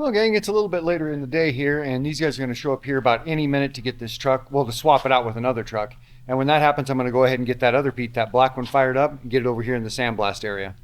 Well, gang, it's a little bit later in the day here, and these guys are going to show up here about any minute to get this truck, well, to swap it out with another truck. And when that happens, I'm going to go ahead and get that other Pete, that black one, fired up and get it over here in the sandblast area.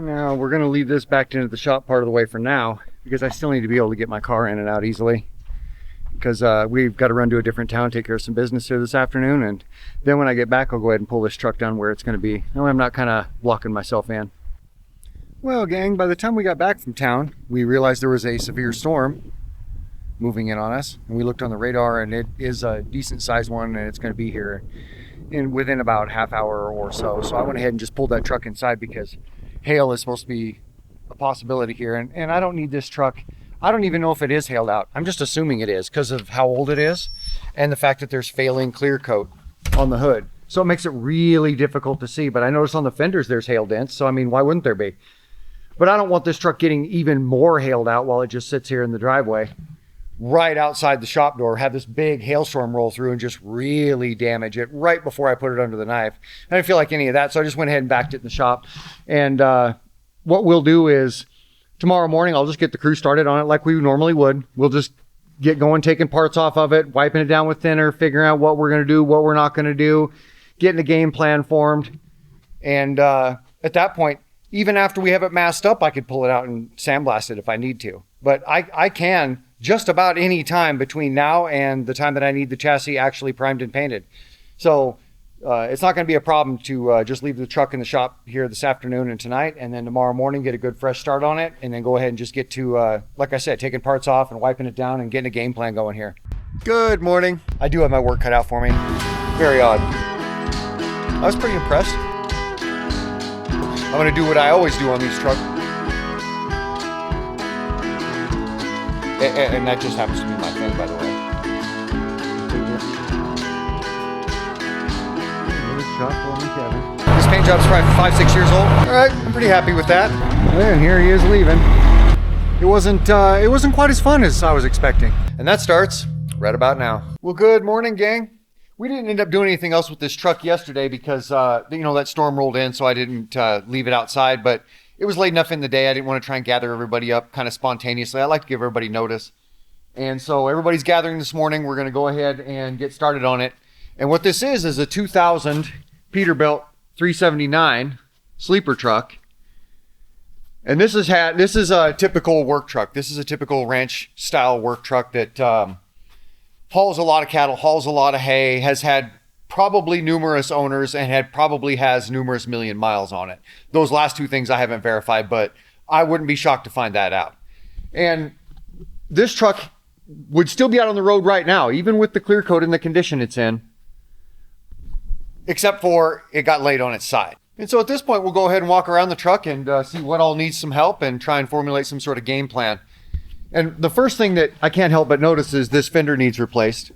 Now we're going to leave this backed into the shop part of the way for now, because I still need to be able to get my car in and out easily, because we've got to run to a different town, take care of some business here this afternoon, and then when I get back I'll go ahead and pull this truck down where it's going to be. That way I'm not kind of blocking myself in. Well, gang, by the time we got back from town, we realized there was a severe storm moving in on us, and we looked on the radar, and it is a decent sized one, and it's going to be here within about half hour or so. So I went ahead and just pulled that truck inside, because hail is supposed to be a possibility here, and I don't need this truck. I don't even know if it is hailed out. I'm just assuming it is because of how old it is and the fact that there's failing clear coat on the hood, so it makes it really difficult to see. But I noticed on the fenders there's hail dents, so I mean, why wouldn't there be? But I don't want this truck getting even more hailed out while it just sits here in the driveway right outside the shop door, have this big hailstorm roll through and just really damage it right before I put it under the knife. I didn't feel like any of that, so I just went ahead and backed it in the shop. And what we'll do is tomorrow morning I'll just get the crew started on it like we normally would. We'll just get going, taking parts off of it, wiping it down with thinner, figuring out what we're going to do, what we're not going to do, getting a game plan formed. And at that point, even after we have it masked up, I could pull it out and sandblast it if I need to. But I can just about any time between now and the time that I need the chassis actually primed and painted. So it's not going to be a problem to just leave the truck in the shop here this afternoon and tonight, and then tomorrow morning get a good fresh start on it, and then go ahead and just get to, like I said, taking parts off and wiping it down and getting a game plan going here. Good morning. I do have my work cut out for me. Very odd. I was pretty impressed. I'm going to do what I always do on these trucks. And that just happens to be my thing, by the way. This paint job's probably 5-6 years old. All right, I'm pretty happy with that. And here he is leaving. It wasn't quite as fun as I was expecting. And that starts right about now. Well, good morning, gang. We didn't end up doing anything else with this truck yesterday because, that storm rolled in, so I didn't leave it outside. But it was late enough in the day. I didn't want to try and gather everybody up kind of spontaneously. I like to give everybody notice. And so everybody's gathering this morning. We're going to go ahead and get started on it. And what this is a 2000 Peterbilt 379 sleeper truck. And this is a typical work truck. This is a typical ranch style work truck that hauls a lot of cattle, hauls a lot of hay, has had probably numerous owners, and probably has numerous million miles on it. Those last two things I haven't verified, but I wouldn't be shocked to find that out. And this truck would still be out on the road right now, even with the clear coat in the condition it's in, except for it got laid on its side. And so at this point, we'll go ahead and walk around the truck and see what all needs some help and try and formulate some sort of game plan. And the first thing that I can't help but notice is this fender needs replaced.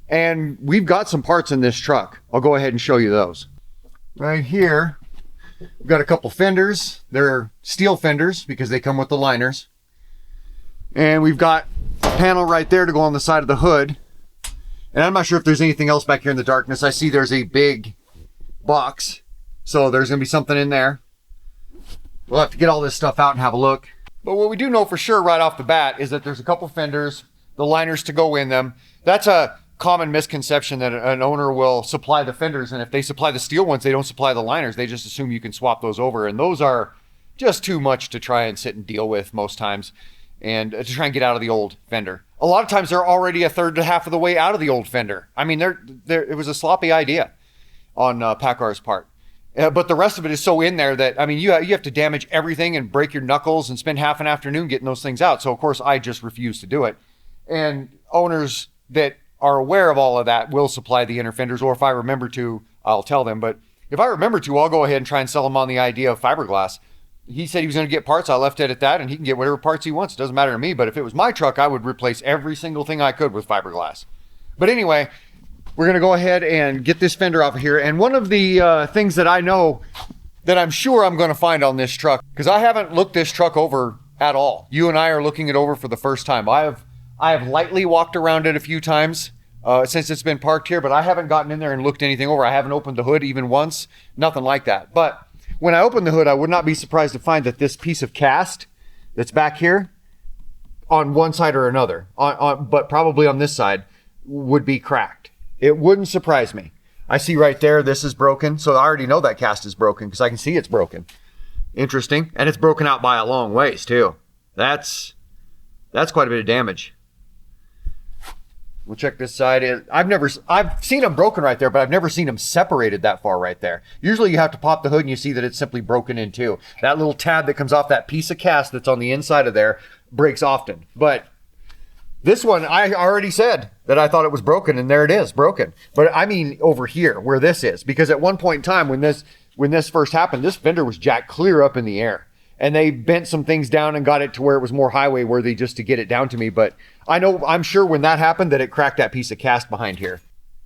And we've got some parts in this truck. I'll go ahead and show you those. Right here, we've got a couple fenders. They're steel fenders because they come with the liners. And we've got a panel right there to go on the side of the hood. And I'm not sure if there's anything else back here in the darkness. I see there's a big box. So there's going to be something in there. We'll have to get all this stuff out and have a look. But what we do know for sure right off the bat is that there's a couple fenders, the liners to go in them. That's a common misconception that an owner will supply the fenders, and if they supply the steel ones, they don't supply the liners. They just assume you can swap those over, and those are just too much to try and sit and deal with most times, and to try and get out of the old fender. A lot of times they're already a third to half of the way out of the old fender. I mean, it was a sloppy idea on PACCAR's part. But the rest of it is so in there that, I mean, you have to damage everything and break your knuckles and spend half an afternoon getting those things out. So, of course, I just refuse to do it. And owners that are aware of all of that will supply the inner fenders, or if I remember to, I'll tell them. But if I remember to, I'll go ahead and try and sell him on the idea of fiberglass. He said he was going to get parts. I left it at that, and he can get whatever parts he wants. It doesn't matter to me. But if it was my truck, I would replace every single thing I could with fiberglass. But anyway, we're going to go ahead and get this fender off of here. And one of the things that I know that I'm sure I'm going to find on this truck, because I haven't looked this truck over at all. You and I are looking it over for the first time. I have lightly walked around it a few times since it's been parked here, but I haven't gotten in there and looked anything over. I haven't opened the hood even once, nothing like that. But when I open the hood, I would not be surprised to find that this piece of cast that's back here on one side or another, but probably on this side, would be cracked. It wouldn't surprise me. I see right there, this is broken. So I already know that cast is broken because I can see it's broken. Interesting. And it's broken out by a long ways too. That's quite a bit of damage. We'll check this side. I've seen them broken right there, but I've never seen them separated that far right there. Usually you have to pop the hood and you see that it's simply broken in two. That little tab that comes off that piece of cast that's on the inside of there breaks often. But this one, I already said that I thought it was broken, and there it is, broken. But I mean over here, where this is, because at one point in time when this first happened, this fender was jacked clear up in the air. And they bent some things down and got it to where it was more highway worthy just to get it down to me. But I'm sure when that happened that it cracked that piece of cast behind here.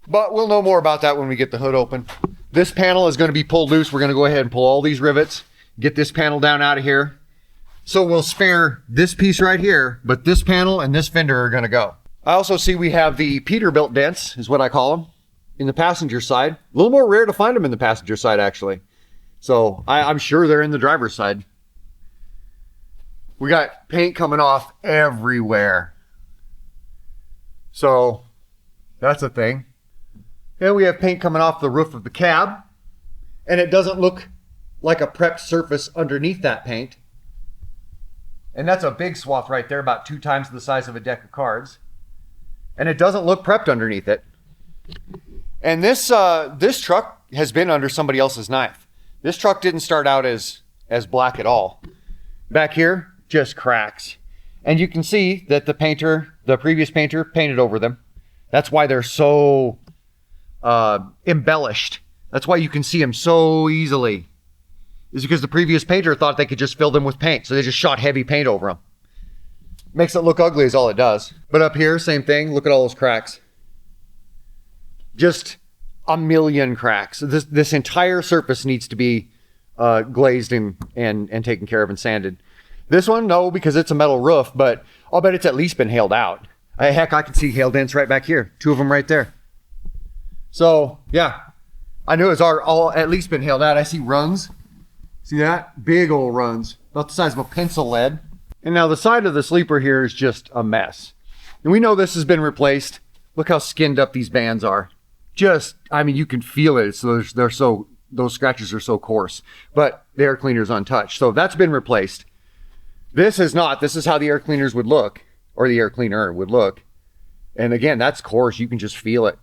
But we'll know more about that when we get the hood open. This panel is going to be pulled loose. We're going to go ahead and pull all these rivets, get this panel down out of here. So we'll spare this piece right here, but this panel and this fender are going to go. I also see we have the Peterbilt dents, is what I call them, in the passenger side. A little more rare to find them in the passenger side, actually. So I'm sure they're in the driver's side. We got paint coming off everywhere. So that's a thing. And we have paint coming off the roof of the cab. And it doesn't look like a prepped surface underneath that paint. And that's a big swath right there, about 2 times the size of a deck of cards. And it doesn't look prepped underneath it. And this truck has been under somebody else's knife. This truck didn't start out as black at all. Back here, just cracks. And you can see that the previous painter painted over them. That's why they're so embellished. That's why you can see them so easily. Is because the previous painter thought they could just fill them with paint. So they just shot heavy paint over them. Makes it look ugly is all it does. But up here, same thing. Look at all those cracks. Just a million cracks. This entire surface needs to be glazed and taken care of and sanded. This one, no, because it's a metal roof, but I'll bet it's at least been hailed out. Heck, I can see hail dents right back here. 2 of them right there. So, yeah. I knew it's all at least been hailed out. I see runs. See that? Big old runs. About the size of a pencil lead. And now the side of the sleeper here is just a mess. And we know this has been replaced. Look how skinned up these bands are. You can feel it. So those scratches are so coarse. But the air cleaner's untouched. So that's been replaced. This is not. This is how the air cleaners would look. Or the air cleaner would look. And again, that's coarse. You can just feel it.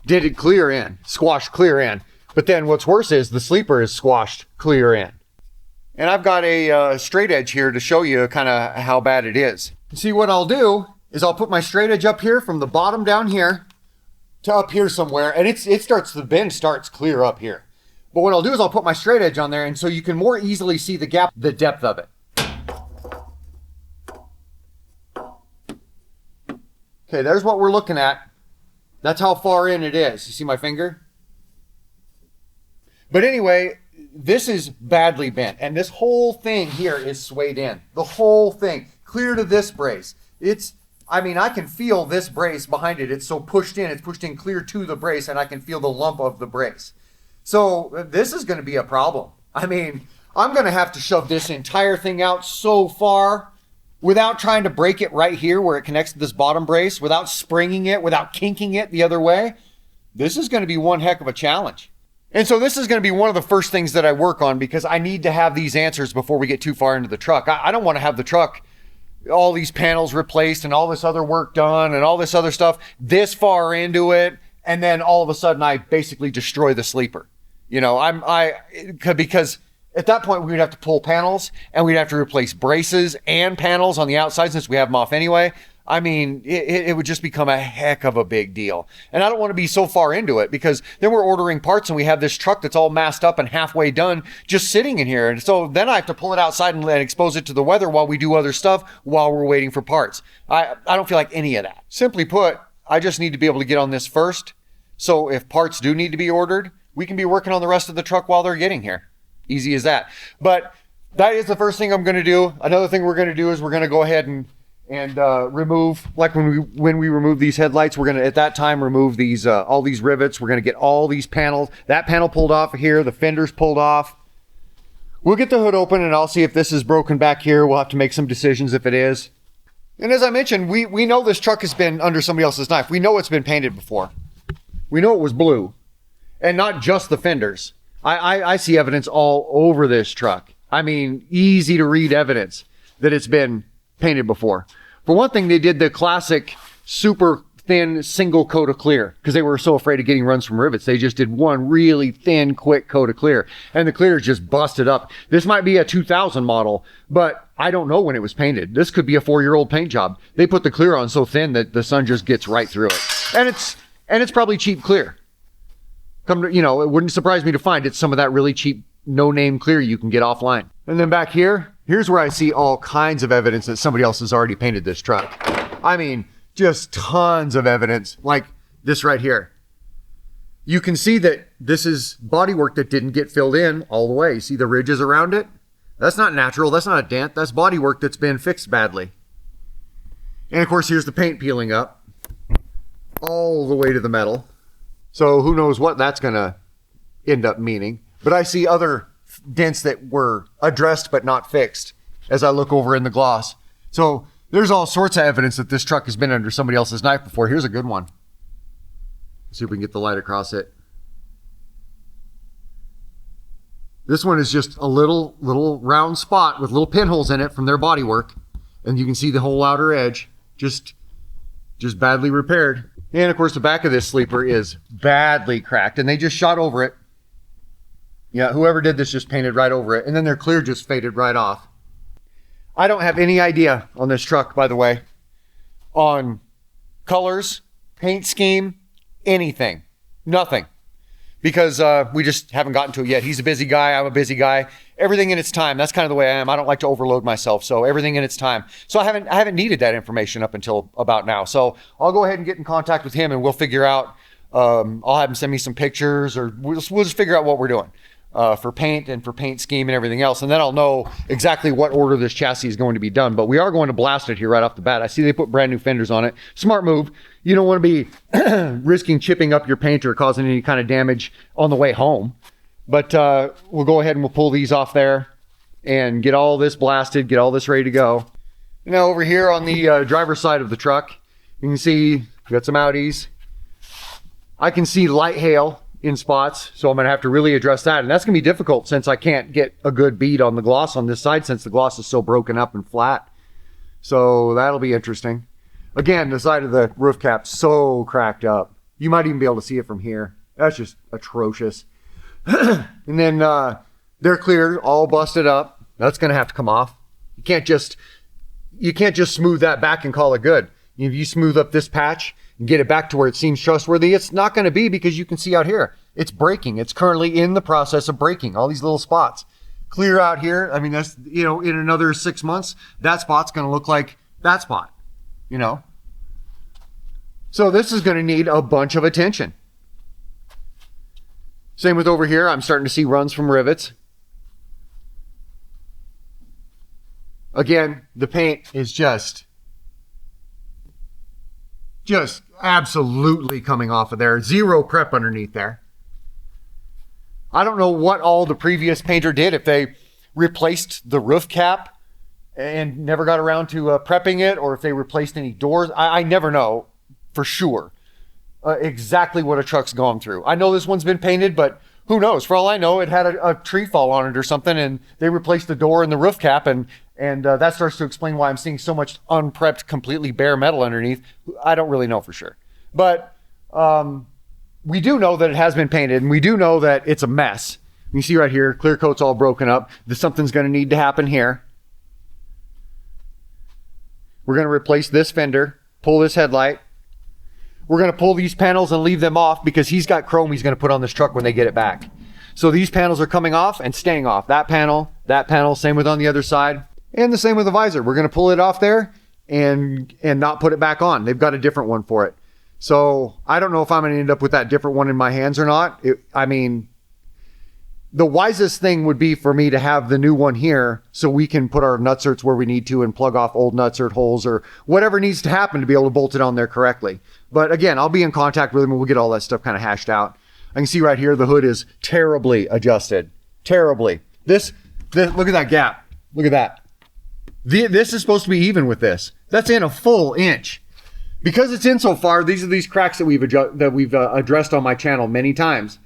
Did it clear in. Squashed clear in. But then what's worse is the sleeper is squashed clear in. And I've got a straight edge here to show you kind of how bad it is. See, what I'll do is I'll put my straight edge up here from the bottom down here to up here somewhere. And the bend starts clear up here. But what I'll do is I'll put my straight edge on there, and so you can more easily see the gap, the depth of it. Okay, there's what we're looking at. That's how far in it is. You see my finger? But anyway, this is badly bent, and this whole thing here is swayed in. The whole thing, clear to this brace. I can feel this brace behind it. It's so pushed in. It's pushed in clear to the brace, and I can feel the lump of the brace. So this is going to be a problem. I'm going to have to shove this entire thing out so far without trying to break it right here where it connects to this bottom brace, without springing it, without kinking it the other way. This is going to be one heck of a challenge. And so this is going to be one of the first things that I work on, because I need to have these answers before we get too far into the truck. I don't want to have the truck, all these panels replaced and all this other work done and all this other stuff this far into it, and then all of a sudden I basically destroy the sleeper. Because at that point we'd have to pull panels and we'd have to replace braces and panels on the outside since we have them off anyway. I mean, it would just become a heck of a big deal. And I don't want to be so far into it because then we're ordering parts and we have this truck that's all masked up and halfway done just sitting in here. And so then I have to pull it outside and expose it to the weather while we do other stuff while we're waiting for parts. I don't feel like any of that. Simply put, I just need to be able to get on this first. So if parts do need to be ordered, we can be working on the rest of the truck while they're getting here. Easy as that. But that is the first thing I'm going to do. Another thing we're going to do is we're going to go ahead and remove, like when we remove these headlights, we're going to at that time remove these all these rivets. We're going to get all these panels, that panel pulled off here, the fenders pulled off. We'll get the hood open and I'll see if this is broken back here. We'll have to make some decisions if it is. And as I mentioned, we know this truck has been under somebody else's knife. We know it's been painted before. We know it was blue, and not just the fenders. I see evidence all over this truck. I mean, easy to read evidence that it's been painted before. For one thing, they did the classic super thin single coat of clear because they were so afraid of getting runs from rivets. They just did one really thin, quick coat of clear, and the clear is just busted up. This might be a 2000 model, but I don't know when it was painted. This could be a 4-year-old paint job. They put the clear on so thin that the sun just gets right through it, and it's probably cheap clear. It wouldn't surprise me to find it's some of that really cheap no-name clear you can get offline. And then back here's where I see all kinds of evidence that somebody else has already painted this truck. I mean, just tons of evidence, like this right here. You can see that this is bodywork that didn't get filled in all the way. See the ridges around it? That's not natural. That's not a dent. That's bodywork that's been fixed badly. And of course, here's the paint peeling up all the way to the metal. So who knows what that's going to end up meaning. But I see other dents that were addressed but not fixed as I look over in the gloss. So there's all sorts of evidence that this truck has been under somebody else's knife before. Here's a good one. Let's see if we can get the light across it. This one is just a little round spot with little pinholes in it from their bodywork. And you can see the whole outer edge just badly repaired. And of course the back of this sleeper is badly cracked and they just shot over it. Yeah, whoever did this just painted right over it. And then their clear just faded right off. I don't have any idea on this truck, by the way, on colors, paint scheme, anything. Nothing. Because we just haven't gotten to it yet. He's a busy guy. I'm a busy guy. Everything in its time. That's kind of the way I am. I don't like to overload myself. So everything in its time. So I haven't needed that information up until about now. So I'll go ahead and get in contact with him and we'll figure out, I'll have him send me some pictures or we'll just figure out what we're doing. For paint and for paint scheme and everything else. And then I'll know exactly what order this chassis is going to be done. But we are going to blast it here right off the bat. I see they put brand new fenders on it. Smart move. You don't want to be risking chipping up your paint or causing any kind of damage on the way home. But we'll go ahead and we'll pull these off there and get all this blasted, get all this ready to go. Now over here on the driver's side of the truck, you can see we got some Audis. I can see light hail in spots, so I'm going to have to really address that, and that's going to be difficult since I can't get a good bead on the gloss on this side since the gloss is so broken up and flat. So that'll be interesting. Again, the side of the roof cap's so cracked up. You might even be able to see it from here. That's just atrocious. And then they're clear, all busted up. That's going to have to come off. You can't just smooth that back and call it good. If you smooth up this patch and get it back to where it seems trustworthy, it's not going to be, because you can see out here, it's breaking. It's currently in the process of breaking, all these little spots. Clear out here, I mean, that's, in another 6 months, that spot's going to look like that spot, So this is going to need a bunch of attention. Same with over here. I'm starting to see runs from rivets. Again, the paint is just absolutely coming off of there. Zero prep underneath there. I don't know what all the previous painter did, if they replaced the roof cap and never got around to prepping it, or if they replaced any doors. I never know for sure exactly what a truck's gone through. I know this one's been painted, but who knows? For all I know, it had a tree fall on it or something, and they replaced the door and the roof cap, and that starts to explain why I'm seeing so much unprepped, completely bare metal underneath. I don't really know for sure. But we do know that it has been painted, and we do know that it's a mess. You see right here, clear coat's all broken up. Something's going to need to happen here. We're going to replace this fender, pull this headlight. We're going to pull these panels and leave them off because he's got chrome he's going to put on this truck when they get it back. So these panels are coming off and staying off. That panel, same with on the other side, and the same with the visor. We're going to pull it off there and not put it back on. They've got a different one for it. So I don't know if I'm going to end up with that different one in my hands or not. I mean, the wisest thing would be for me to have the new one here so we can put our nutserts where we need to and plug off old nutsert holes or whatever needs to happen to be able to bolt it on there correctly. But again, I'll be in contact with them and we'll get all that stuff kind of hashed out. I can see right here the hood is terribly adjusted. Terribly. This look at that gap. Look at that. This is supposed to be even with this. That's in a full inch. Because it's in so far, these are these cracks that we've addressed on my channel many times.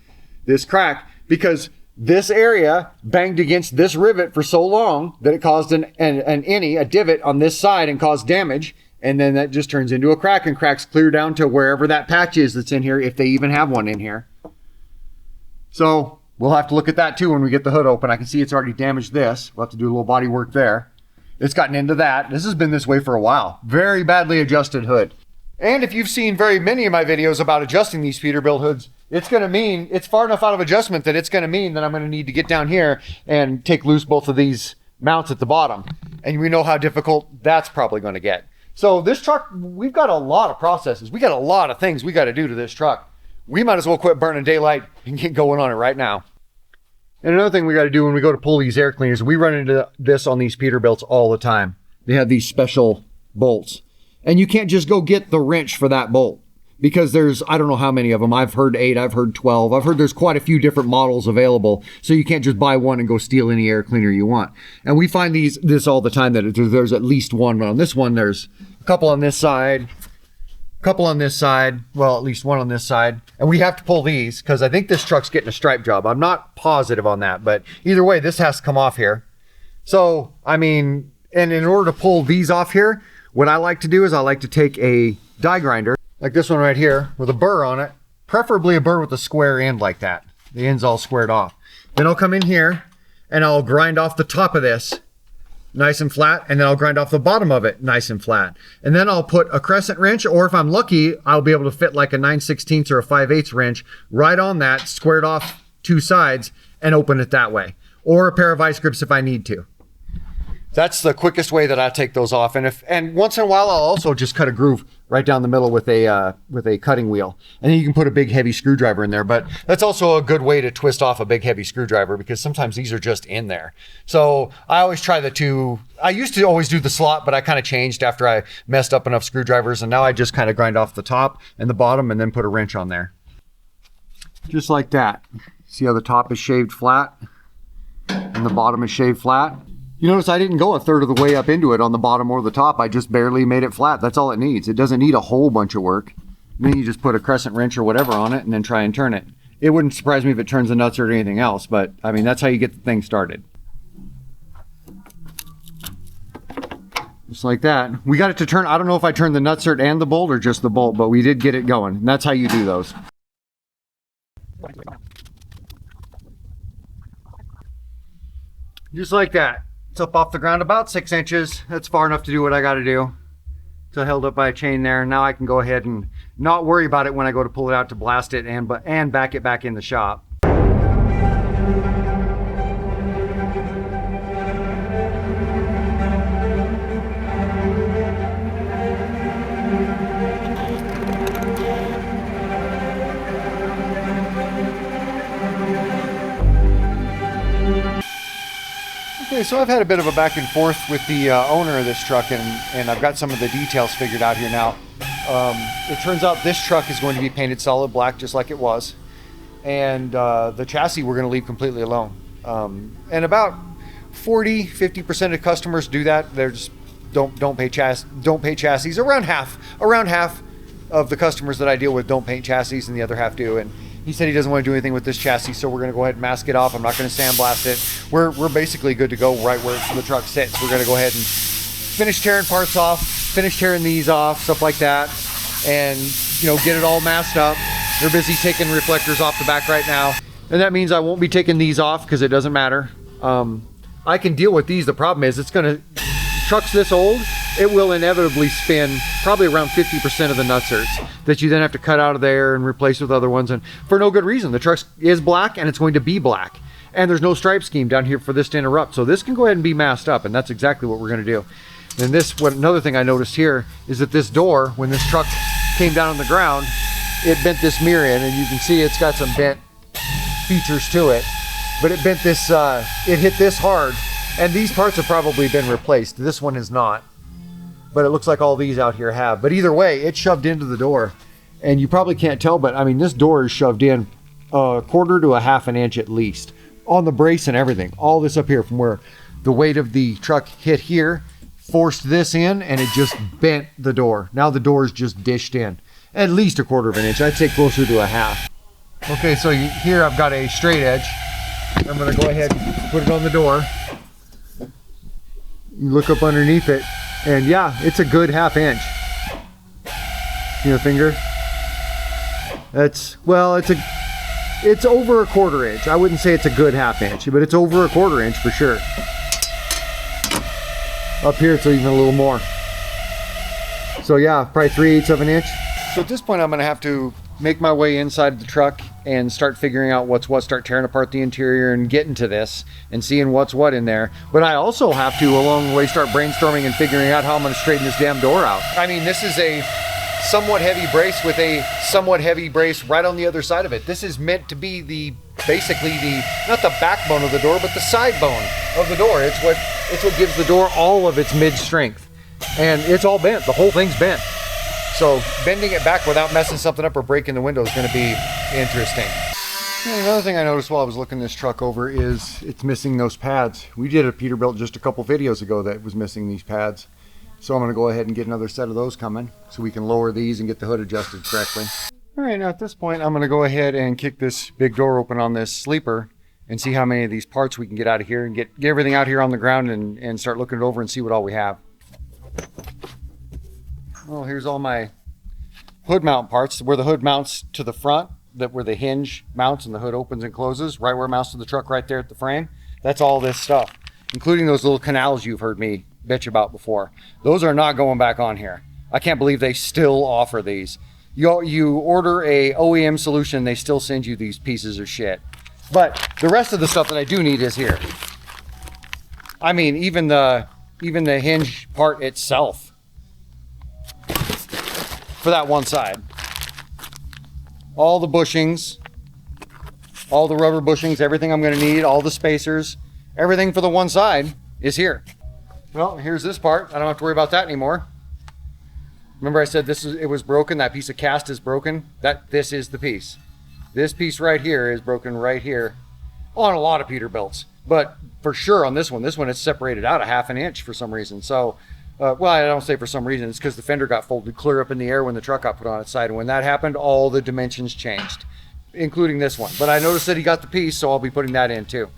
This crack, because this area banged against this rivet for so long that it caused a divot on this side and caused damage. And then that just turns into a crack, and cracks clear down to wherever that patch is that's in here, if they even have one in here. So we'll have to look at that too when we get the hood open. I can see it's already damaged this. We'll have to do a little body work there. It's gotten into that. This has been this way for a while. Very badly adjusted hood. And if you've seen very many of my videos about adjusting these Peterbilt hoods, it's going to mean, it's far enough out of adjustment that it's going to mean that I'm going to need to get down here and take loose both of these mounts at the bottom. And we know how difficult that's probably going to get. So this truck, we've got a lot of processes. We got a lot of things we got to do to this truck. We might as well quit burning daylight and get going on it right now. And another thing we got to do when we go to pull these air cleaners, we run into this on these Peterbilts all the time. They have these special bolts. And you can't just go get the wrench for that bolt because there's, I don't know how many of them. I've heard 8, I've heard 12. I've heard there's quite a few different models available. So you can't just buy one and go steal any air cleaner you want. And we find this all the time that there's at least one. On this one, there's a couple on this side, a couple on this side. Well, at least one on this side. And we have to pull these because I think this truck's getting a stripe job. I'm not positive on that, but either way, this has to come off here. So, I mean, and in order to pull these off here, what I like to do is I like to take a die grinder, like this one right here, with a burr on it, preferably a burr with a square end like that. The end's all squared off. Then I'll come in here and I'll grind off the top of this nice and flat, and then I'll grind off the bottom of it nice and flat. And then I'll put a crescent wrench, or if I'm lucky, I'll be able to fit like a 9/16 or a 5/8 wrench right on that, squared off 2 sides, and open it that way. Or a pair of vice grips if I need to. That's the quickest way that I take those off. And once in a while, I'll also just cut a groove right down the middle with a cutting wheel. And then you can put a big heavy screwdriver in there. But that's also a good way to twist off a big heavy screwdriver because sometimes these are just in there. So I always try the two. I used to always do the slot, but I kind of changed after I messed up enough screwdrivers. And now I just kind of grind off the top and the bottom and then put a wrench on there. Just like that. See how the top is shaved flat and the bottom is shaved flat? You notice I didn't go a third of the way up into it on the bottom or the top. I just barely made it flat. That's all it needs. It doesn't need a whole bunch of work. And then you just put a crescent wrench or whatever on it and then try and turn it. It wouldn't surprise me if it turns the nuts or anything else, but I mean, that's how you get the thing started. Just like that. We got it to turn. I don't know if I turned the nutsert and the bolt or just the bolt, but we did get it going. And that's how you do those. Just like that. It's up off the ground about 6 inches. That's far enough to do what I got to do. It's held up by a chain there. Now I can go ahead and not worry about it when I go to pull it out to blast it and back it back in the shop. Okay, so I've had a bit of a back and forth with the owner of this truck, and I've got some of the details figured out here now. It turns out this truck is going to be painted solid black just like it was, and the chassis we're going to leave completely alone. And about 40-50% of customers do that. They're just don't paint chassis. Around half of the customers that I deal with don't paint chassis, and the other half do. And he said he doesn't want to do anything with this chassis, so we're going to go ahead and mask it off. I'm not going to sandblast it. We're basically good to go right where the truck sits. We're going to go ahead and finish tearing parts off, finish tearing these off, stuff like that, and get it all masked up. They're busy taking reflectors off the back right now, and that means I won't be taking these off because it doesn't matter. I can deal with these. The problem is it's going to truck's this old, it will inevitably spin probably around 50% of the nutserts that you then have to cut out of there and replace with other ones, and for no good reason. The truck is black and it's going to be black. And there's no stripe scheme down here for this to interrupt. So this can go ahead and be masked up, and that's exactly what we're gonna do. And another thing I noticed here is that this door, when this truck came down on the ground, it bent this mirror in, and you can see it's got some bent features to it. But it bent this, it hit this hard, and these parts have probably been replaced. This one is not, but it looks like all these out here have. But either way, it's shoved into the door, and you probably can't tell, but I mean, this door is shoved in a quarter to a half an inch at least, on the brace and everything. All this up here from where the weight of the truck hit here, forced this in, and it just bent the door. Now the door is just dished in. At least a quarter of an inch. I'd say closer to a half. Okay, so here I've got a straight edge. I'm gonna go ahead and put it on the door. You look up underneath it, and yeah, it's a good ½ inch. See the finger? It's over a quarter inch. I wouldn't say it's a good ½ inch, but it's over a quarter inch for sure. Up here it's even a little more. So yeah, probably 3/8 of an inch. So at this point I'm gonna have to make my way inside the truck and start figuring out what's what, start tearing apart the interior and getting to this and seeing what's what in there. But I also have to, along the way, start brainstorming and figuring out how I'm gonna straighten this damn door out. I mean, this is a somewhat heavy brace with a somewhat heavy brace right on the other side of it. This is meant to be basically not the backbone of the door, but the side bone of the door. It's what gives the door all of its mid strength. And it's all bent, the whole thing's bent. So bending it back without messing something up or breaking the window is gonna be interesting. And another thing I noticed while I was looking this truck over is it's missing those pads. We did a Peterbilt just a couple videos ago that was missing these pads. So I'm gonna go ahead and get another set of those coming so we can lower these and get the hood adjusted correctly. All right, now at this point, I'm gonna go ahead and kick this big door open on this sleeper and see how many of these parts we can get out of here and get everything out here on the ground and start looking it over and see what all we have. Well, here's all my hood mount parts, where the hood mounts to the front, where the hinge mounts and the hood opens and closes, right where it mounts to the truck right there at the frame. That's all this stuff, including those little canals you've heard me bitch about before. Those are not going back on here. I can't believe they still offer these. You order a OEM solution, they still send you these pieces of shit. But the rest of the stuff that I do need is here. I mean, even the hinge part itself for that one side. All the bushings, all the rubber bushings, everything I'm gonna need, all the spacers, everything for the one side is here. Well, here's this part. I don't have to worry about that anymore. Remember I said it was broken, that piece of cast is broken? This is the piece. This piece right here is broken right here on a lot of Peterbilts, but for sure on this one it's separated out a ½ an inch for some reason. So, well, I don't say for some reason, it's because the fender got folded clear up in the air when the truck got put on its side. And when that happened, all the dimensions changed, including this one. But I noticed that he got the piece, so I'll be putting that in too.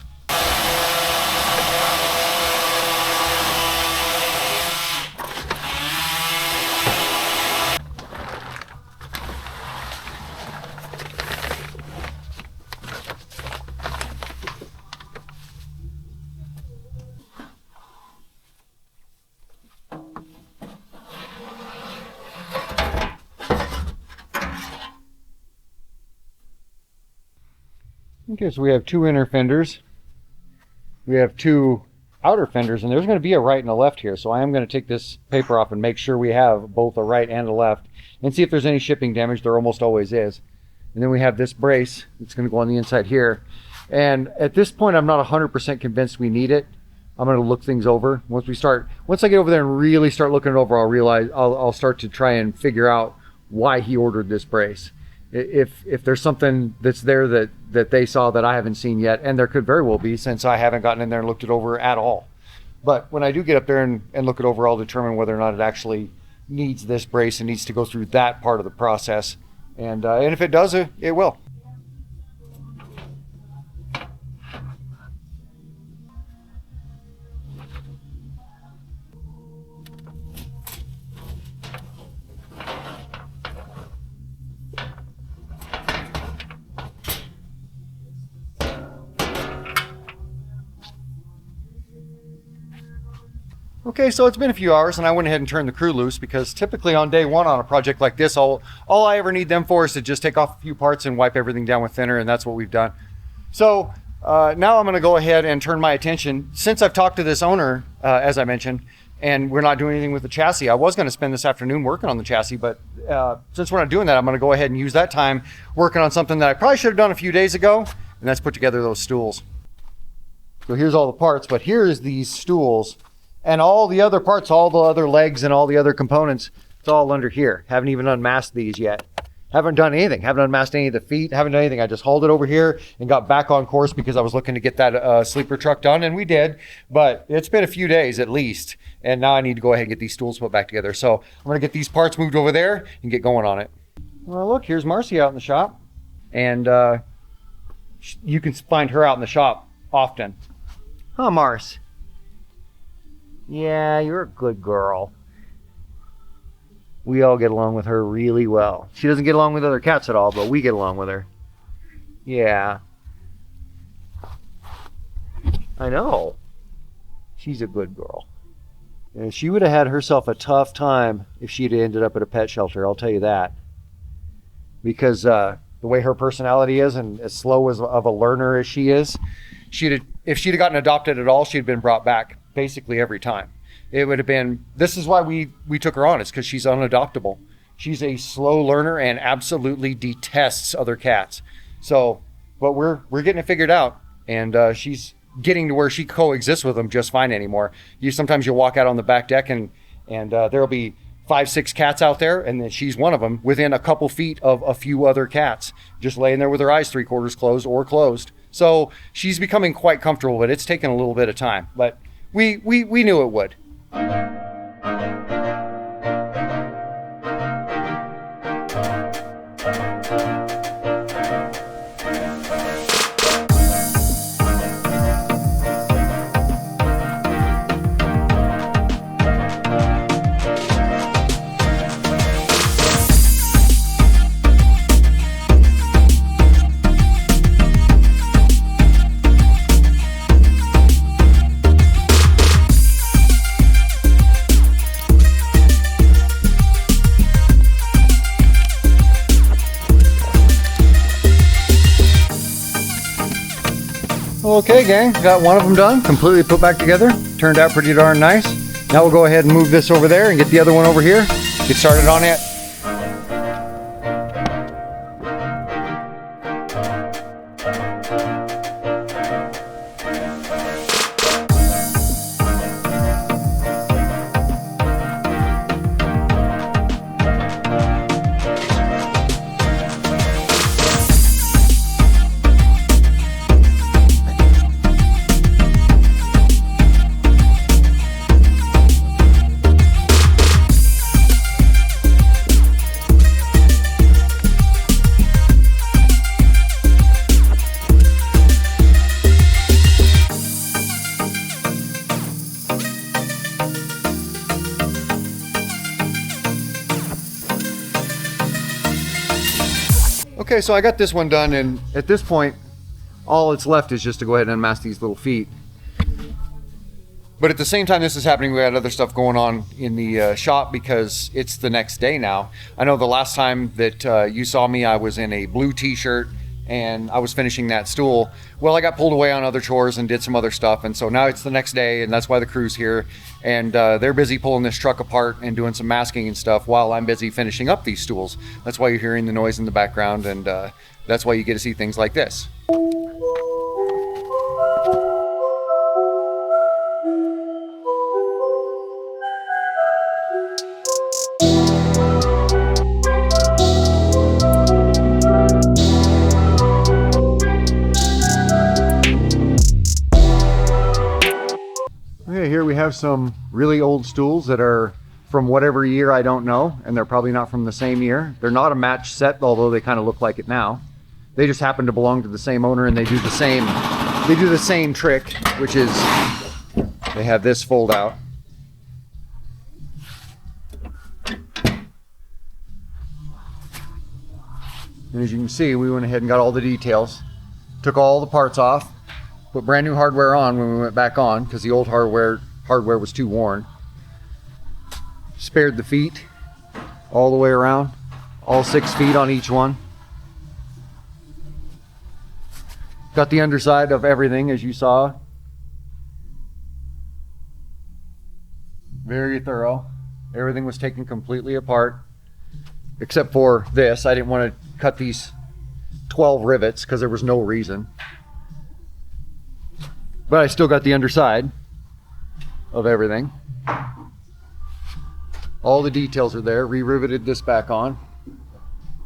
Okay, so we have two inner fenders. We have two outer fenders, and there's going to be a right and a left here. So I am going to take this paper off and make sure we have both a right and a left and see if there's any shipping damage. There almost always is. And then we have this brace. It's going to go on the inside here. And at this point, I'm not 100% convinced we need it. I'm going to look things over. Once I get over there and really start looking it over, I'll start to try and figure out why he ordered this brace. If there's something that's there that they saw that I haven't seen yet, and there could very well be, since I haven't gotten in there and looked it over at all. But when I do get up there and look it over, I'll determine whether or not it actually needs this brace and needs to go through that part of the process. And if it does, it will. Okay, so it's been a few hours and I went ahead and turned the crew loose because typically on day one on a project like this, all I ever need them for is to just take off a few parts and wipe everything down with thinner, and that's what we've done. So now I'm gonna go ahead and turn my attention, since I've talked to this owner, as I mentioned, and we're not doing anything with the chassis. I was gonna spend this afternoon working on the chassis, but since we're not doing that, I'm gonna go ahead and use that time working on something that I probably should have done a few days ago, and that's put together those stools. So here's all the parts, but here's these stools. And all the other parts, all the other legs and all the other components, it's all under here. Haven't even unmasked these yet. Haven't done anything. Haven't unmasked any of the feet. Haven't done anything. I just hauled it over here and got back on course because I was looking to get that sleeper truck done, and we did. But it's been a few days at least, and now I need to go ahead and get these stools put back together. So I'm going to get these parts moved over there and get going on it. Well, look, here's Marcy out in the shop, and you can find her out in the shop often. Huh, Mars? Yeah, you're a good girl. We all get along with her really well. She doesn't get along with other cats at all, but we get along with her. Yeah. I know. She's a good girl. And she would have had herself a tough time if she'd ended up at a pet shelter, I'll tell you that. Because the way her personality is, and as slow as of a learner as she is, if she'd have gotten adopted at all, she'd have been brought back basically every time. It would have been, this is why we took her on, it's because she's unadoptable. She's a slow learner and absolutely detests other cats. So, but we're getting it figured out, and she's getting to where she coexists with them just fine anymore. Sometimes you'll walk out on the back deck and there'll be 5-6 cats out there, and then she's one of them within a couple feet of a few other cats, just laying there with her eyes 3/4 closed or closed. So she's becoming quite comfortable, but it's taken a little bit of time. But we knew it would. Okay, gang, got one of them done, completely put back together. Turned out pretty darn nice. Now we'll go ahead and move this over there and get the other one over here. Get started on it. Okay, so I got this one done, and at this point, all that's left is just to go ahead and unmask these little feet. But at the same time this is happening, we had other stuff going on in the shop because it's the next day now. I know the last time that you saw me, I was in a blue t-shirt and I was finishing that stool. Well, I got pulled away on other chores and did some other stuff, and so now it's the next day, and that's why the crew's here, and they're busy pulling this truck apart and doing some masking and stuff while I'm busy finishing up these stools. That's why you're hearing the noise in the background, and that's why you get to see things like this. Okay, here we have some really old stools that are from whatever year I don't know, and they're probably not from the same year. They're not a match set, although they kind of look like it now. They just happen to belong to the same owner, and they do the same trick, which is they have this fold out. And as you can see, we went ahead and got all the details, took all the parts off, put brand new hardware on when we went back on because the old hardware was too worn. Spared the feet all the way around, all 6 feet on each one. Got the underside of everything, as you saw. Very thorough. Everything was taken completely apart, except for this. I didn't want to cut these 12 rivets because there was no reason. But I still got the underside of everything. All the details are there. Re-riveted this back on.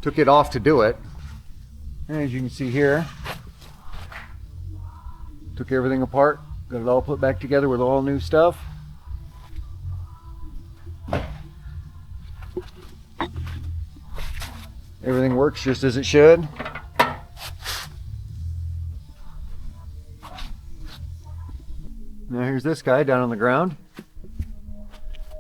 Took it off to do it. And as you can see here, took everything apart. Got it all put back together with all new stuff. Everything works just as it should. Now here's this guy down on the ground.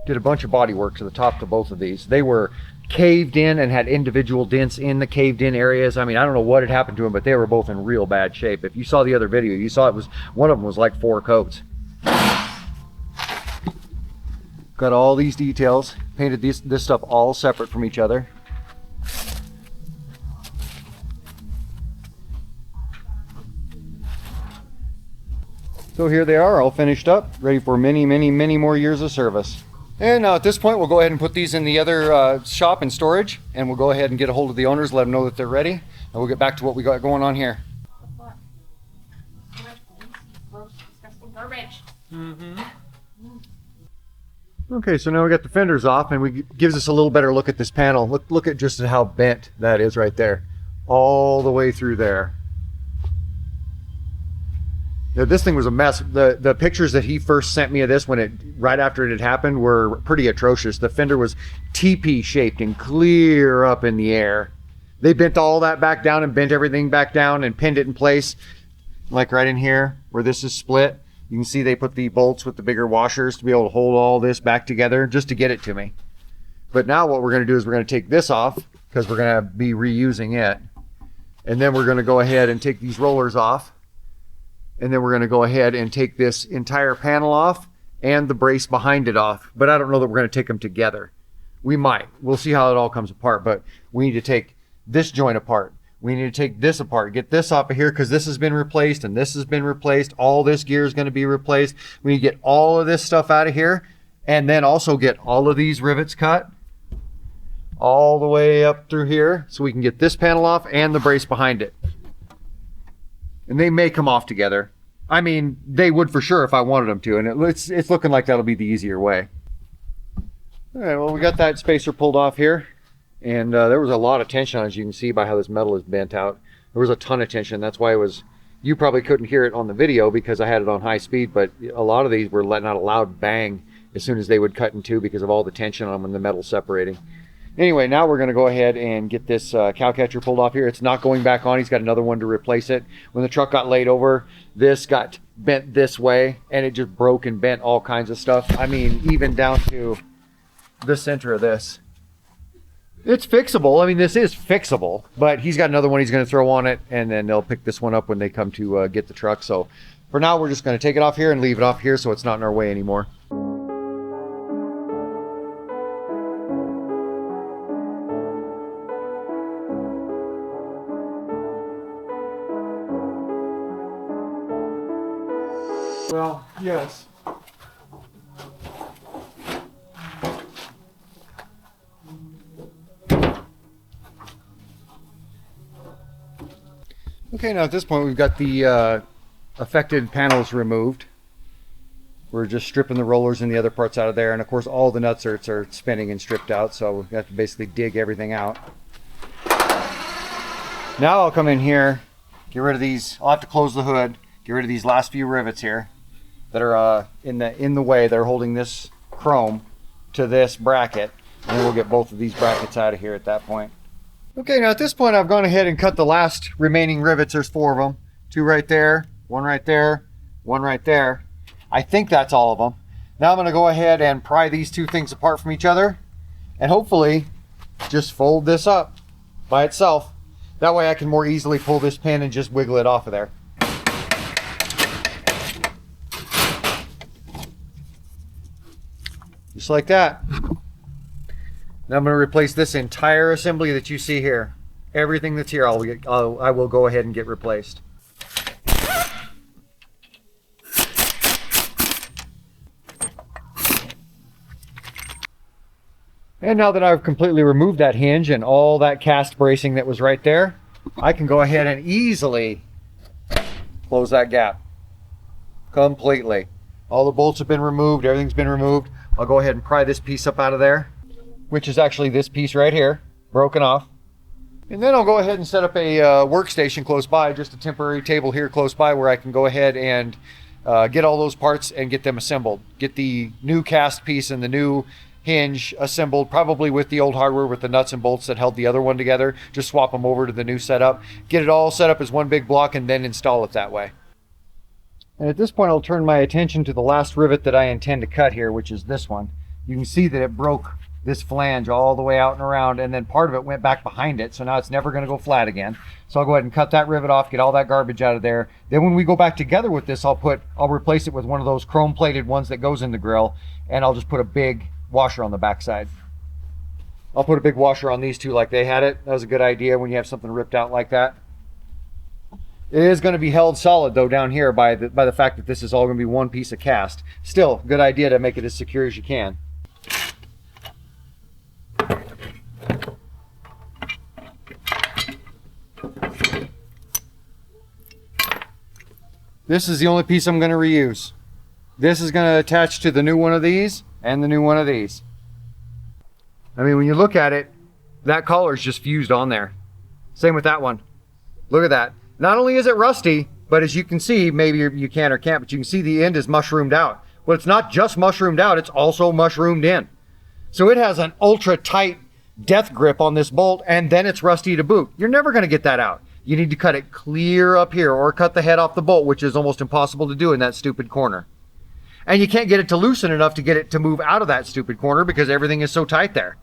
Did a bunch of body work to the top to both of these. They were caved in and had individual dents in the caved in areas. I mean, I don't know what had happened to them, but they were both in real bad shape. If you saw the other video, you saw it was, one of them was like 4 coats. Got all these details. Painted this stuff all separate from each other. So here they are, all finished up, ready for many, many, many more years of service. And now at this point, we'll go ahead and put these in the other shop in storage, and we'll go ahead and get a hold of the owners, let them know that they're ready, and we'll get back to what we got going on here. Okay, so now we got the fenders off, and it gives us a little better look at this panel. Look at just how bent that is right there, all the way through there. Yeah, this thing was a mess. The pictures that he first sent me of this right after it had happened were pretty atrocious. The fender was TP shaped and clear up in the air. They bent all that back down and bent everything back down and pinned it in place, like right in here where this is split. You can see they put the bolts with the bigger washers to be able to hold all this back together just to get it to me. But now what we're going to do is we're going to take this off because we're going to be reusing it. And then we're going to go ahead and take these rollers off. And then we're going to go ahead and take this entire panel off and the brace behind it off. But I don't know that we're going to take them together. We might. We'll see how it all comes apart. But we need to take this joint apart. We need to take this apart. Get this off of here because this has been replaced and this has been replaced. All this gear is going to be replaced. We need to get all of this stuff out of here. And then also get all of these rivets cut all the way up through here so we can get this panel off and the brace behind it. And they may come off together. I mean, they would for sure if I wanted them to, and it's looking like that'll be the easier way. All right, well, we got that spacer pulled off here, and there was a lot of tension on it, as you can see by how this metal is bent out. There was a ton of tension. That's why you probably couldn't hear it on the video because I had it on high speed, but a lot of these were letting out a loud bang as soon as they would cut in two because of all the tension on them and the metal separating. Anyway, now we're going to go ahead and get this cow catcher pulled off here. It's not going back on. He's got another one to replace it. When the truck got laid over, this got bent this way, and it just broke and bent all kinds of stuff. I mean, even down to the center of this. It's fixable. I mean, this is fixable, but he's got another one he's going to throw on it, and then they'll pick this one up when they come to get the truck. So for now, we're just going to take it off here and leave it off here so it's not in our way anymore. Well, yes. Okay, now at this point we've got the affected panels removed. We're just stripping the rollers and the other parts out of there, and of course all the nuts are spinning and stripped out, so we have to basically dig everything out. Now I'll come in here, get rid of these. I'll have to close the hood, get rid of these last few rivets here that are in the way. They're holding this chrome to this bracket, and then we'll get both of these brackets out of here at that point. Okay, now at this point I've gone ahead and cut the last remaining rivets. There's 4 of them. 2 right there, 1 right there, 1 right there. I think that's all of them. Now I'm going to go ahead and pry these 2 things apart from each other and hopefully just fold this up by itself. That way I can more easily pull this pin and just wiggle it off of there. Just like that. Now I'm going to replace this entire assembly that you see here. Everything that's here, I will go ahead and get replaced. And now that I've completely removed that hinge and all that cast bracing that was right there, I can go ahead and easily close that gap completely. All the bolts have been removed, everything's been removed. I'll go ahead and pry this piece up out of there, which is actually this piece right here, broken off. And then I'll go ahead and set up a workstation close by, just a temporary table here close by where I can go ahead and get all those parts and get them assembled. Get the new cast piece and the new hinge assembled, probably with the old hardware with the nuts and bolts that held the other one together. Just swap them over to the new setup. Get it all set up as one big block and then install it that way. And at this point I'll turn my attention to the last rivet that I intend to cut here, which is this one. You can see that it broke this flange all the way out and around, and then part of it went back behind it, so now it's never going to go flat again. So I'll go ahead and cut that rivet off, get all that garbage out of there. Then when we go back together with this, I'll replace it with one of those chrome plated ones that goes in the grill, and I'll just put a big washer on the backside. I'll put a big washer on these two like they had it. That was a good idea when you have something ripped out like that. It is going to be held solid though down here by the fact that this is all going to be one piece of cast. Still, good idea to make it as secure as you can. This is the only piece I'm going to reuse. This is going to attach to the new one of these and the new one of these. I mean, when you look at it, that collar is just fused on there. Same with that one. Look at that. Not only is it rusty, but as you can see, maybe you can or can't, but you can see the end is mushroomed out. Well, it's not just mushroomed out, it's also mushroomed in. So it has an ultra tight death grip on this bolt, and then it's rusty to boot. You're never going to get that out. You need to cut it clear up here or cut the head off the bolt, which is almost impossible to do in that stupid corner. And you can't get it to loosen enough to get it to move out of that stupid corner because everything is so tight there.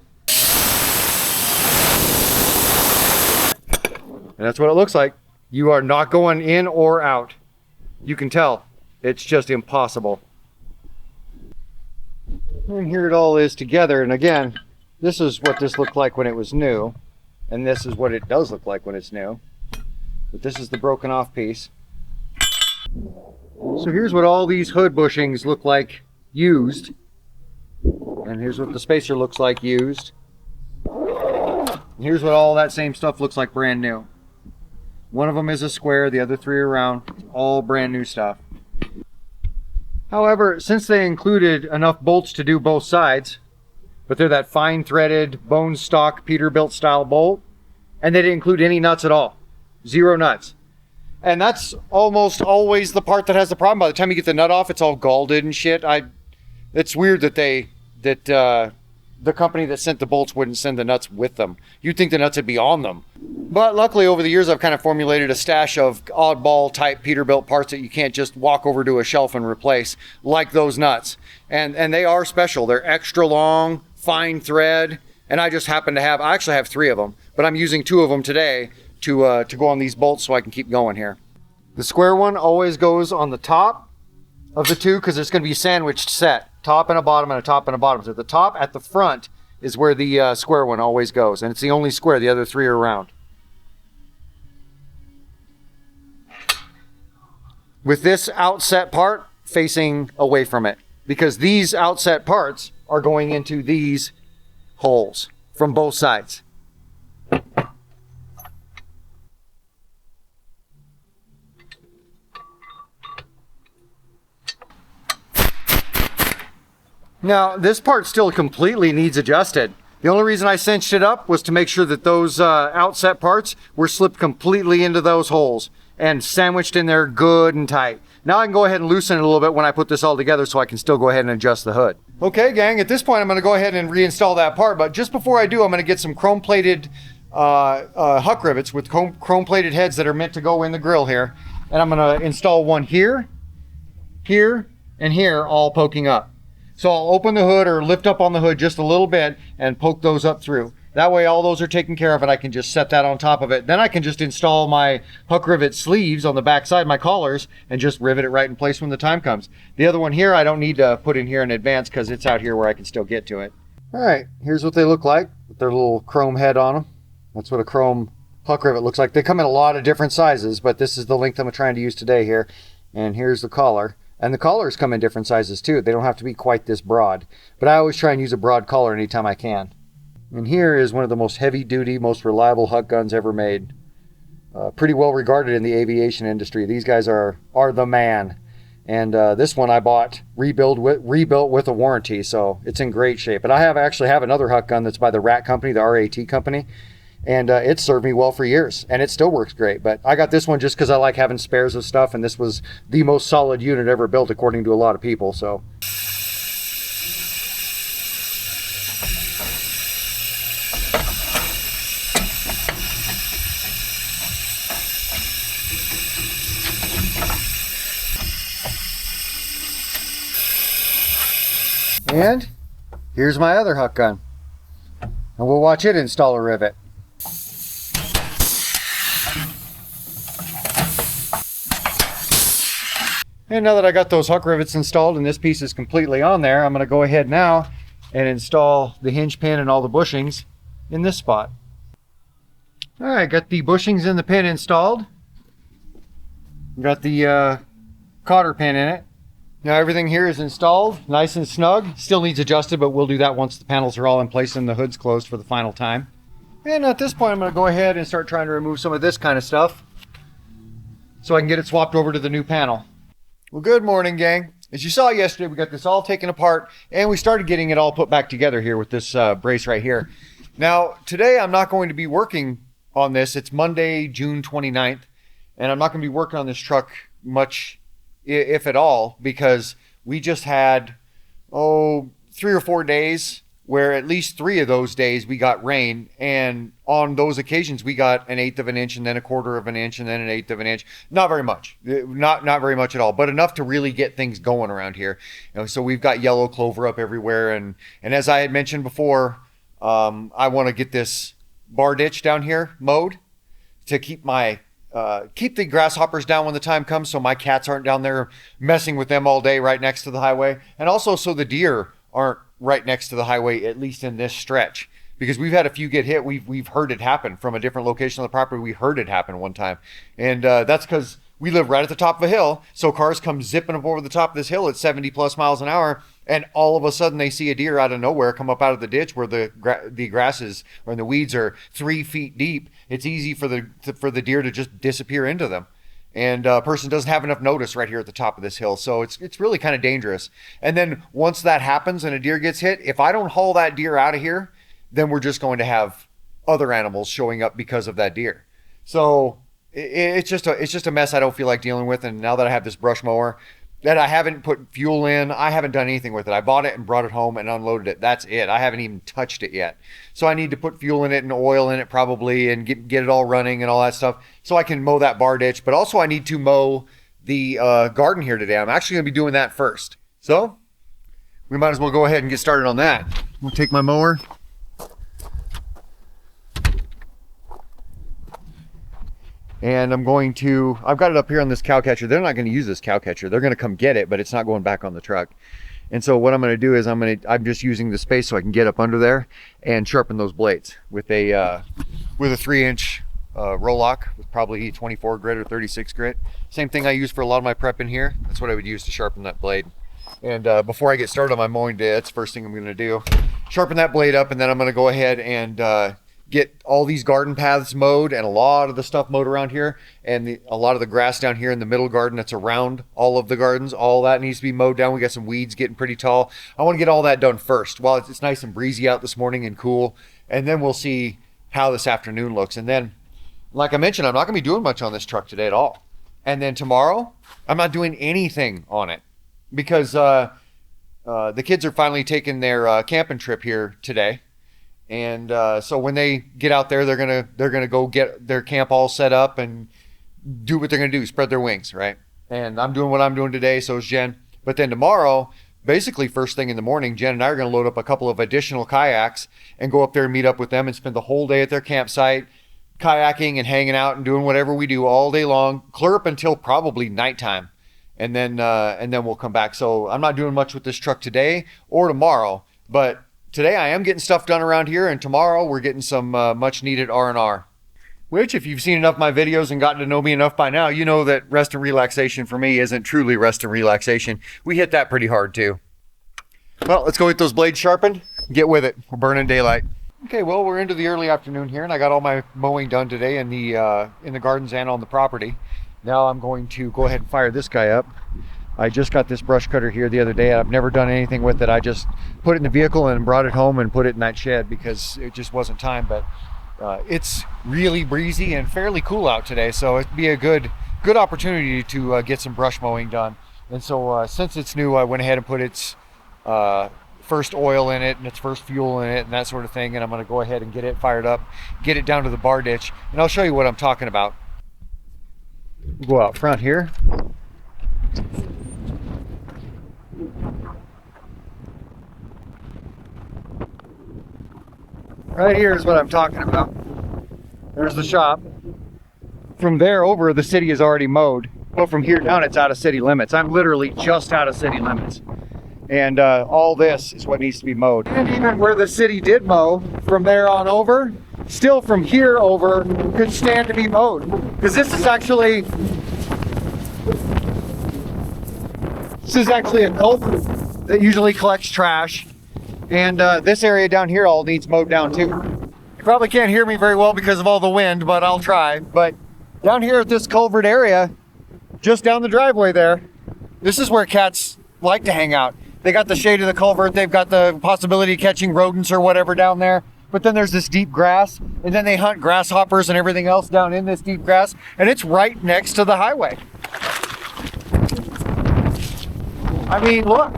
And that's what it looks like. You are not going in or out. You can tell. It's just impossible. And here it all is together. And again, this is what this looked like when it was new. And this is what it does look like when it's new. But this is the broken off piece. So here's what all these hood bushings look like used. And here's what the spacer looks like used. And here's what all that same stuff looks like brand new. One of them is a square, the other three are round. All brand new stuff. However, since they included enough bolts to do both sides, but they're that fine threaded bone stock Peterbilt style bolt, and they didn't include any nuts at all. 0 nuts. And that's almost always the part that has the problem. By the time you get the nut off, it's all galled and shit. It's weird that the company that sent the bolts wouldn't send the nuts with them. You'd think the nuts would be on them. But luckily over the years I've kind of formulated a stash of oddball type Peterbilt parts that you can't just walk over to a shelf and replace, like those nuts. And they are special. They're extra long, fine thread, and I just happen to I actually have 3 of them, but I'm using 2 of them today to go on these bolts so I can keep going here. The square one always goes on the top of the 2 because it's going to be sandwiched set. Top and a bottom and a top and a bottom. So the top at the front is where the square one always goes. And it's the only square. The other 3 are round. With this outset part facing away from it. Because these outset parts are going into these holes from both sides. Now, this part still completely needs adjusted. The only reason I cinched it up was to make sure that those outset parts were slipped completely into those holes and sandwiched in there good and tight. Now I can go ahead and loosen it a little bit when I put this all together so I can still go ahead and adjust the hood. Okay, gang, at this point I'm going to go ahead and reinstall that part, but just before I do, I'm going to get some chrome-plated huck rivets with chrome-plated heads that are meant to go in the grill here. And I'm going to install one here, here, and here, all poking up. So I'll open the hood or lift up on the hood just a little bit and poke those up through. That way all those are taken care of and I can just set that on top of it. Then I can just install my hook rivet sleeves on the back side, my collars, and just rivet it right in place when the time comes. The other one here I don't need to put in here in advance because it's out here where I can still get to it. All right, here's what they look like with their little chrome head on them. That's what a chrome huck rivet looks like. They come in a lot of different sizes, but this is the length I'm trying to use today here. And here's the collar. And the collars come in different sizes too. They don't have to be quite this broad, but I always try and use a broad collar anytime I can. And here is one of the most heavy duty, most reliable huck guns ever made. Pretty well regarded in the aviation industry. These guys are the man. And this one I bought rebuilt with a warranty, so it's in great shape. And I actually have another huck gun that's by the RAT company, the RAT company, and it served me well for years, and it still works great. But I got this one just because I like having spares of stuff, and this was the most solid unit ever built according to a lot of people. So. And here's my other huck gun. And we'll watch it install a rivet. And now that I got those huck rivets installed and this piece is completely on there, I'm going to go ahead now and install the hinge pin and all the bushings in this spot. All right, got the bushings in the pin installed. Got the cotter pin in it. Now everything here is installed, nice and snug. Still needs adjusted, but we'll do that once the panels are all in place and the hood's closed for the final time. And at this point, I'm going to go ahead and start trying to remove some of this kind of stuff so I can get it swapped over to the new panel. Well, good morning, gang. As you saw yesterday, we got this all taken apart and we started getting it all put back together here with this brace right here. Now, today I'm not going to be working on this. It's Monday, June 29th, and I'm not going to be working on this truck much, if at all, because we just had 3 or 4 days where at least 3 of those days we got rain, and on those occasions we got 1/8 of an inch and then 1/4 of an inch and then 1/8 of an inch. Not very much, not very much at all, but enough to really get things going around here. So we've got yellow clover up everywhere, and as I had mentioned before, I want to get this bar ditch down here mowed to keep the grasshoppers down when the time comes, so my cats aren't down there messing with them all day right next to the highway, and also so the deer aren't right next to the highway, at least in this stretch, because we've had a few get hit. We've heard it happen from a different location on the property. We heard it happen one time, and that's because we live right at the top of a hill, so cars come zipping up over the top of this hill at 70 plus miles an hour, and all of a sudden they see a deer out of nowhere come up out of the ditch where the grasses or the weeds are 3 feet deep. It's easy for the deer to just disappear into them, and a person doesn't have enough notice right here at the top of this hill, so it's really kind of dangerous. And then once that happens and a deer gets hit, if I don't haul that deer out of here, then we're just going to have other animals showing up because of that deer. So it's just a mess I don't feel like dealing with. And now that I have this brush mower that I haven't put fuel in, I haven't done anything with it. I bought it and brought it home and unloaded it. That's it. I haven't even touched it yet. So I need to put fuel in it and oil in it probably, and get it all running and all that stuff so I can mow that bar ditch. But also I need to mow the garden here today. I'm actually going to be doing that first. So we might as well go ahead and get started on that. We'll take my mower. And I've got it up here on this cow catcher. They're not going to use this cow catcher. They're going to come get it, but it's not going back on the truck. And so what I'm going to do is I'm just using the space so I can get up under there and sharpen those blades with a 3-inch roll lock with probably 24 grit or 36 grit. Same thing I use for a lot of my prep in here. That's what I would use to sharpen that blade. And before I get started on my mowing day, that's the first thing I'm going to do. Sharpen that blade up, and then I'm going to go ahead and get all these garden paths mowed and a lot of the stuff mowed around here, and a lot of the grass down here in the middle garden that's around all of the gardens. All that needs to be mowed down. We got some weeds getting pretty tall. I want to get all that done first while it's nice and breezy out this morning and cool, and then we'll see how this afternoon looks. And then, like I mentioned, I'm not going to be doing much on this truck today at all. And then tomorrow, I'm not doing anything on it because the kids are finally taking their camping trip here today. And so when they get out there, they're gonna go get their camp all set up and do what they're gonna do, spread their wings, right? And I'm doing what I'm doing today, so is Jen. But then tomorrow, basically first thing in the morning, Jen and I are gonna load up a couple of additional kayaks and go up there and meet up with them and spend the whole day at their campsite, kayaking and hanging out and doing whatever we do all day long, clear up until probably nighttime, and then we'll come back. So I'm not doing much with this truck today or tomorrow, but Today I am getting stuff done around here, and tomorrow we're getting some much needed R&R. Which, if you've seen enough of my videos and gotten to know me enough by now, you know that rest and relaxation for me isn't truly rest and relaxation. We hit that pretty hard too. Well, let's go get those blades sharpened. Get with it. We're burning daylight. Okay, well, we're into the early afternoon here, and I got all my mowing done today in the gardens and on the property. Now I'm going to go ahead and fire this guy up. I just got this brush cutter here the other day. I've never done anything with it. I just put it in the vehicle and brought it home and put it in that shed because it just wasn't time. But it's really breezy and fairly cool out today, so it'd be a good opportunity to get some brush mowing done. And so since it's new, I went ahead and put its first oil in it and its first fuel in it and that sort of thing. And I'm going to go ahead and get it fired up, get it down to the bar ditch, and I'll show you what I'm talking about. We'll go out front here. Right here is what I'm talking about. There's the shop. From there over, the city is already mowed. But from here down, it's out of city limits. I'm literally just out of city limits. And all this is what needs to be mowed. And even where the city did mow, from there on over, still from here over, could stand to be mowed. Because this is actually a culvert that usually collects trash. And this area down here all needs mowed down too. You probably can't hear me very well because of all the wind, but I'll try. But down here at this culvert area, just down the driveway there, this is where cats like to hang out. They got the shade of the culvert, they've got the possibility of catching rodents or whatever down there. But then there's this deep grass, and then they hunt grasshoppers and everything else down in this deep grass, and it's right next to the highway. I mean, look.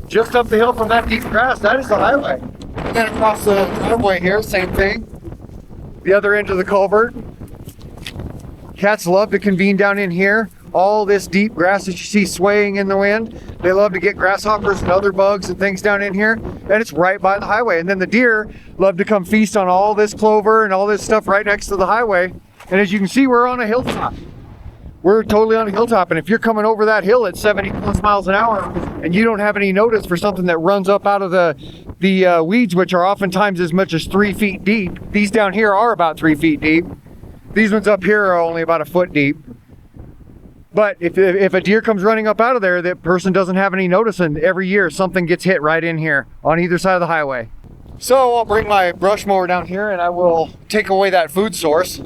Just up the hill from that deep grass, that is the highway. And then across the driveway here, same thing. The other end of the culvert. Cats love to convene down in here. All this deep grass that you see swaying in the wind. They love to get grasshoppers and other bugs and things down in here. And it's right by the highway. And then the deer love to come feast on all this clover and all this stuff right next to the highway. And as you can see, we're on a hilltop. We're totally on a hilltop, and if you're coming over that hill at 70 plus miles an hour and you don't have any notice for something that runs up out of the weeds, which are oftentimes as much as 3 feet deep, these down here are about 3 feet deep. These ones up here are only about a foot deep. But if a deer comes running up out of there, that person doesn't have any notice, and every year something gets hit right in here on either side of the highway. So I'll bring my brush mower down here and I will take away that food source.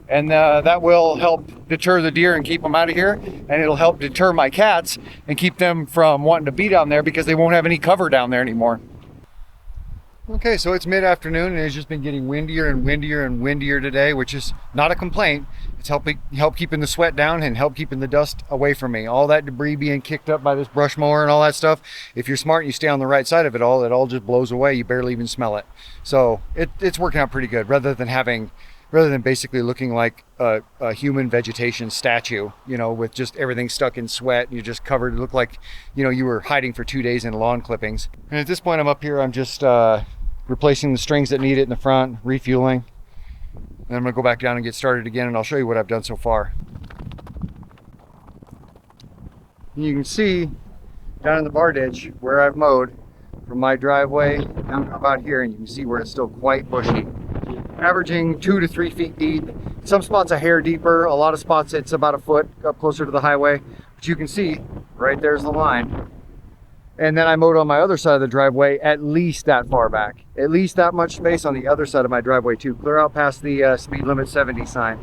And that will help deter the deer and keep them out of here. And it'll help deter my cats and keep them from wanting to be down there because they won't have any cover down there anymore. Okay, so it's mid-afternoon and it's just been getting windier and windier and windier today, which is not a complaint. It's help keeping the sweat down and help keeping the dust away from me. All that debris being kicked up by this brush mower and all that stuff, if you're smart and you stay on the right side of it all just blows away. You barely even smell it. So it's working out pretty good rather than basically looking like a human vegetation statue, you know, with just everything stuck in sweat. And you're just covered. It looked like, you know, you were hiding for 2 days in lawn clippings. And at this point, I'm up here. I'm just replacing the strings that need it in the front, refueling. And I'm gonna go back down and get started again, and I'll show you what I've done so far. And you can see down in the bar ditch where I've mowed from my driveway down to about here, and you can see where it's still quite bushy. Averaging 2 to 3 feet deep. Some spots a hair deeper, a lot of spots it's about a foot up closer to the highway. But you can see right there's the line. And then I mowed on my other side of the driveway at least that far back. At least that much space on the other side of my driveway too. Clear out past the speed limit 70 sign.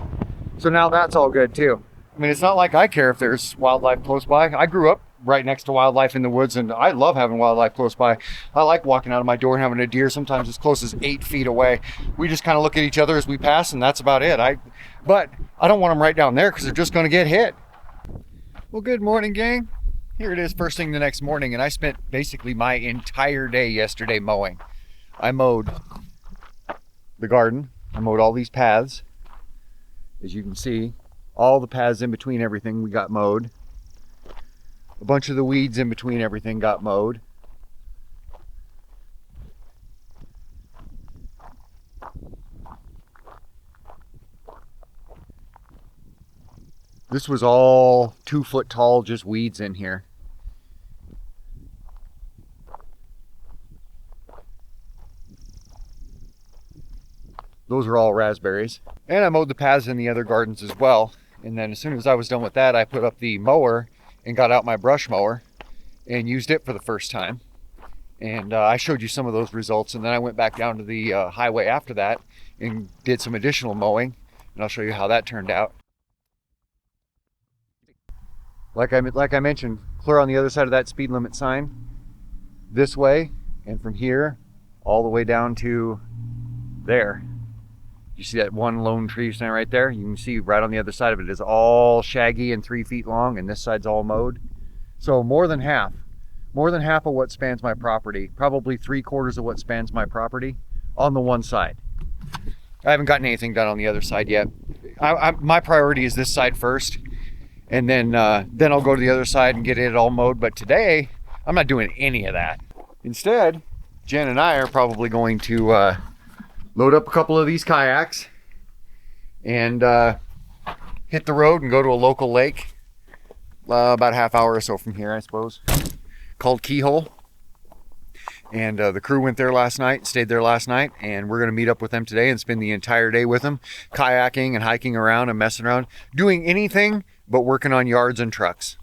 So now that's all good too. I mean, it's not like I care if there's wildlife close by. I grew up right next to wildlife in the woods, and I love having wildlife close by. I like walking out of my door and having a deer sometimes as close as 8 feet away. We just kind of look at each other as we pass, and that's about it. But I don't want them right down there because they're just going to get hit. Well, good morning, gang. Here it is first thing the next morning, and I spent basically my entire day yesterday mowing. I mowed the garden. I mowed all these paths. As you can see, all the paths in between everything we got mowed. A bunch of the weeds in between everything got mowed. This was all 2 foot tall, just weeds in here. Those are all raspberries. And I mowed the paths in the other gardens as well. And then as soon as I was done with that, I put up the mower and got out my brush mower and used it for the first time. And I showed you some of those results. And then I went back down to the highway after that and did some additional mowing. And I'll show you how that turned out. Like I mentioned, clear on the other side of that speed limit sign this way, and from here all the way down to there. You see that one lone tree standing right there? You can see right on the other side of it is all shaggy and 3 feet long, and this side's all mowed. So more than half of what spans my property, probably 3/4 of what spans my property on the one side. I haven't gotten anything done on the other side yet. My priority is this side first, and then I'll go to the other side and get it all mowed. But today, I'm not doing any of that. Instead, Jen and I are probably going to load up a couple of these kayaks and hit the road and go to a local lake about a half hour or so from here, I suppose, called Keyhole. And the crew went there last night, stayed there last night, and we're going to meet up with them today and spend the entire day with them, kayaking and hiking around and messing around, doing anything but working on yards and trucks.